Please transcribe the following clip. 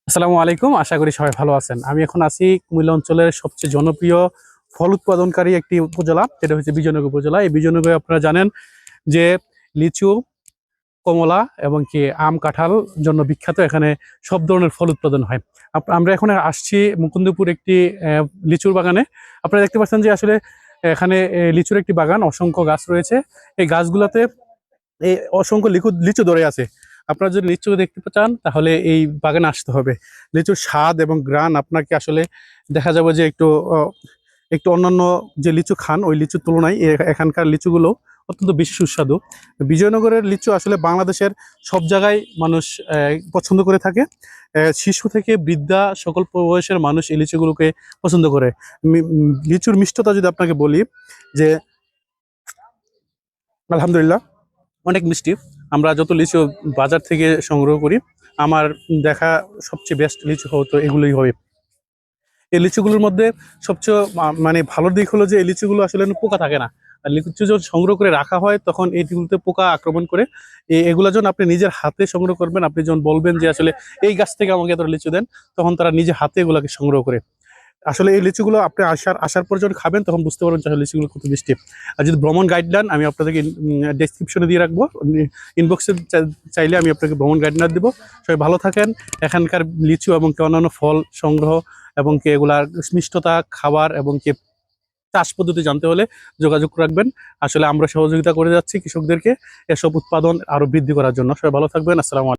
আসসালামু আলাইকুম। আশা করি সবাই ভালো আছেন। আমি এখন আছি কুমিল্লা অঞ্চলের সবচেয়ে জনপ্রিয় ফল উৎপাদনকারী একটি উপজেলা, যেটা হচ্ছে বিজয়নগর উপজেলা। এই বিজয়নগরে আপনারা জানেন যে লিচু, কমলা এবং কি আম, কাঁঠাল জন্য বিখ্যাত। এখানে সব ধরনের ফল উৎপাদন হয়। আমরা এখন আসছি মুকুন্দপুর একটি লিচুর বাগানে। আপনারা দেখতে পাচ্ছেন যে আসলে এখানে লিচুর একটি বাগান, অসংখ্য গাছ রয়েছে। এই গাছগুলোতে এই অসংখ্য লিচু ধরে আছে। আপনারা যদি লিচু দেখতে চান তাহলে এই বাগানে আসতে হবে। লিচুর স্বাদ এবং গ্রান আপনাকে আসলে দেখা যাবে যে একটু অন্যান্য যে লিচু খান ওই লিচুর তুলনায় এখানকার লিচুগুলো অত্যন্ত বেশি সুস্বাদু। বিজয়নগরের লিচু আসলে বাংলাদেশের সব জায়গায় মানুষ পছন্দ করে থাকে। শিশু থেকে বৃদ্ধা সকল বয়সের মানুষ এই লিচুগুলোকে পছন্দ করে। লিচুর মিষ্টতা যদি আপনাকে বলি যে আলহামদুলিল্লাহ অনেক মিষ্টি। আমরা যত লিচু বাজার থেকে সংগ্রহ করি, আমার দেখা সবচেয়ে বেস্ট লিচু হতো এগুলোই হবে। এই লিচুগুলোর মধ্যে সবচেয়ে মানে ভালো দিক হলো যে এই লিচুগুলো আসলে পোকা থাকে না। আর লিচু যখন সংগ্রহ করে রাখা হয় তখন এইগুলোতে পোকা আক্রমণ করে। এগুলো যখন আপনি নিজের হাতে সংগ্রহ করবেন, আপনি যখন বলবেন যে আসলে এই গাছ থেকে আমাকে এত লিচু দেন, তখন তারা নিজে হাতে এগুলাকে সংগ্রহ করে। আসলে এই লিচুগুলো আপনি আসার পর যখন খাবেন তখন বুঝতে পারবেন যে আসলে লিচুগুলো কত মিষ্টি। আর যদি ভ্রমণ গাইডলাইন আমি আপনাদেরকে ডেসক্রিপশনে দিয়ে রাখবো, ইনবক্সে চাইলে আমি আপনাকে ভ্রমণ গাইডলাইন দেবো। সবাই ভালো থাকেন। এখানকার লিচু এবং কি অন্যান্য ফল সংগ্রহ এবং কি এগুলার মিষ্টতা, খাবার এবং কি চাষ পদ্ধতি জানতে হলে যোগাযোগ রাখবেন। আসলে আমরা সহযোগিতা করে যাচ্ছি কৃষকদেরকে এসব উৎপাদন আরো বৃদ্ধি করার জন্য। সবাই ভালো থাকবেন। আসসালামু আলাইকুম।